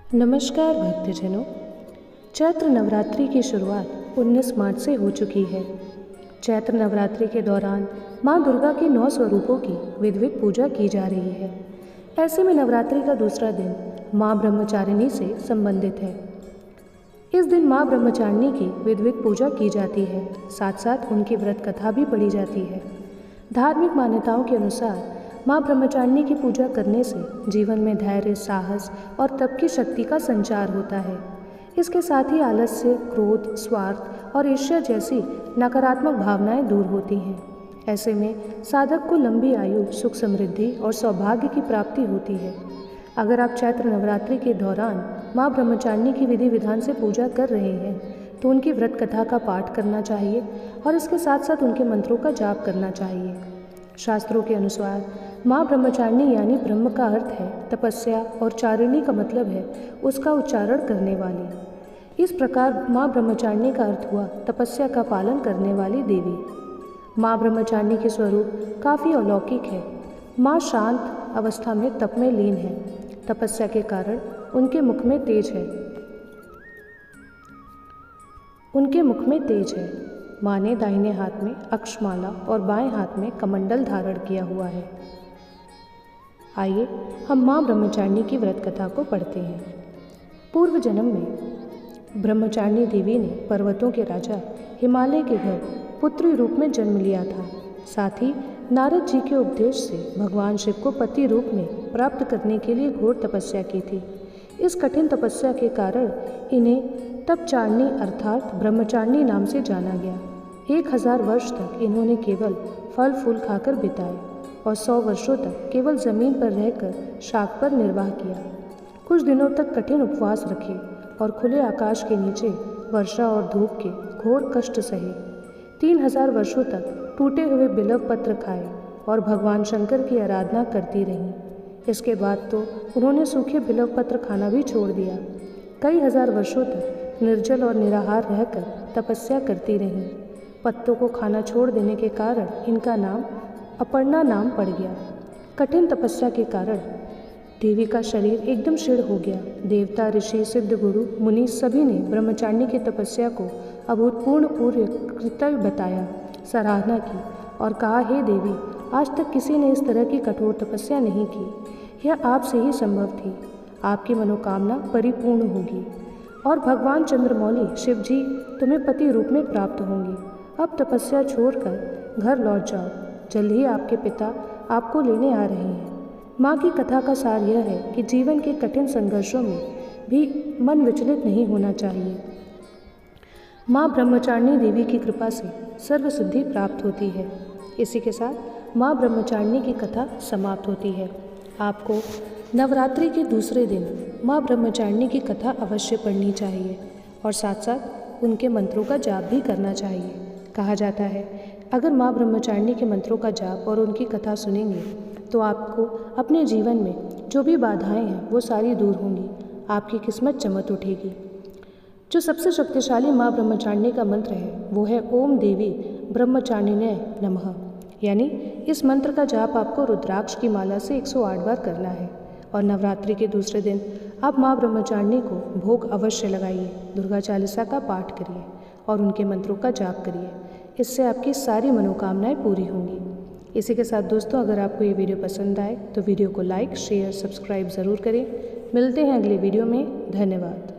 नमस्कार भक्तजनों। चैत्र नवरात्रि की शुरुआत 19 मार्च से हो चुकी है। चैत्र नवरात्रि के दौरान माँ दुर्गा के 9 स्वरूपों की विधिवत पूजा की जा रही है। ऐसे में नवरात्रि का दूसरा दिन माँ ब्रह्मचारिणी से संबंधित है। इस दिन माँ ब्रह्मचारिणी की विधिवत पूजा की जाती है, साथ साथ उनकी व्रत कथा भी पढ़ी जाती है। धार्मिक मान्यताओं के अनुसार माँ ब्रह्मचारिणी की पूजा करने से जीवन में धैर्य, साहस और तप की शक्ति का संचार होता है। इसके साथ ही आलस्य, क्रोध, स्वार्थ और ईर्ष्या जैसी नकारात्मक भावनाएं दूर होती हैं। ऐसे में साधक को लंबी आयु, सुख, समृद्धि और सौभाग्य की प्राप्ति होती है। अगर आप चैत्र नवरात्रि के दौरान माँ ब्रह्मचारिणी की विधि विधान से पूजा कर रहे हैं तो उनकी व्रत कथा का पाठ करना चाहिए और इसके साथ साथ उनके मंत्रों का जाप करना चाहिए। शास्त्रों के अनुसार माँ ब्रह्मचारिणी यानी ब्रह्म का अर्थ है तपस्या और चारिणी का मतलब है उसका उच्चारण करने वाली। इस प्रकार माँ ब्रह्मचारिणी का अर्थ हुआ तपस्या का पालन करने वाली देवी। माँ ब्रह्मचारिणी के स्वरूप काफ़ी अलौकिक है। माँ शांत अवस्था में तप में लीन है। तपस्या के कारण उनके मुख में तेज है। माँ ने दाहिने हाथ में अक्षमाला और बाएं हाथ में कमंडल धारण किया हुआ है। आइए हम माँ ब्रह्मचारिणी की व्रत कथा को पढ़ते हैं। पूर्व जन्म में ब्रह्मचारिणी देवी ने पर्वतों के राजा हिमालय के घर पुत्री रूप में जन्म लिया था। साथ ही नारद जी के उपदेश से भगवान शिव को पति रूप में प्राप्त करने के लिए घोर तपस्या की थी। इस कठिन तपस्या के कारण इन्हें तपचारिणी अर्थात ब्रह्मचारिणी नाम से जाना गया। 1000 वर्ष तक इन्होंने केवल फल फूल खाकर बिताए और 100 वर्षों तक केवल ज़मीन पर रहकर शाक पर निर्वाह किया। कुछ दिनों तक कठिन उपवास रखे और खुले आकाश के नीचे वर्षा और धूप के घोर कष्ट सहे। 3000 वर्षों तक टूटे हुए बिल्व पत्र खाए और भगवान शंकर की आराधना करती रहीं। इसके बाद तो उन्होंने सूखे बिल्व पत्र खाना भी छोड़ दिया। कई हजार वर्षों तक निर्जल और निराहार रहकर तपस्या करती रहीं। पत्तों को खाना छोड़ देने के कारण इनका नाम अपर्णा नाम पड़ गया। कठिन तपस्या के कारण देवी का शरीर एकदम क्षीण हो गया। देवता, ऋषि, सिद्ध, गुरु, मुनि सभी ने ब्रह्मचारिणी की तपस्या को अभूतपूर्व पूर्व कृत्य बताया, सराहना की और कहा, हे देवी, आज तक किसी ने इस तरह की कठोर तपस्या नहीं की। यह आपसे ही संभव थी। आपकी मनोकामना परिपूर्ण होगी और भगवान चंद्रमौली शिव जी तुम्हें पति रूप में प्राप्त होंगे। अब तपस्या छोड़कर घर लौट जाओ। जल्द ही आपके पिता आपको लेने आ रहे हैं। माँ की कथा का सार यह है कि जीवन के कठिन संघर्षों में भी मन विचलित नहीं होना चाहिए। माँ ब्रह्मचारिणी देवी की कृपा से सर्व सिद्धि प्राप्त होती है। इसी के साथ माँ ब्रह्मचारिणी की कथा समाप्त होती है। आपको नवरात्रि के दूसरे दिन माँ ब्रह्मचारिणी की कथा अवश्य पढ़नी चाहिए और साथ साथ उनके मंत्रों का जाप भी करना चाहिए। कहा जाता है अगर माँ ब्रह्मचारिणी के मंत्रों का जाप और उनकी कथा सुनेंगे तो आपको अपने जीवन में जो भी बाधाएं हैं वो सारी दूर होंगी। आपकी किस्मत चमक उठेगी। जो सबसे शक्तिशाली माँ ब्रह्मचारिणी का मंत्र है वो है ओम देवी ब्रह्मचारिण्यै नमः। यानी इस मंत्र का जाप आपको रुद्राक्ष की माला से 108 बार करना है और नवरात्रि के दूसरे दिन आप माँ ब्रह्मचारिणी को भोग अवश्य लगाइए, दुर्गा चालीसा का पाठ करिए और उनके मंत्रों का जाप करिए। इससे आपकी सारी मनोकामनाएं पूरी होंगी। इसी के साथ दोस्तों, अगर आपको ये वीडियो पसंद आए तो वीडियो को लाइक, शेयर, सब्सक्राइब ज़रूर करें। मिलते हैं अगले वीडियो में। धन्यवाद।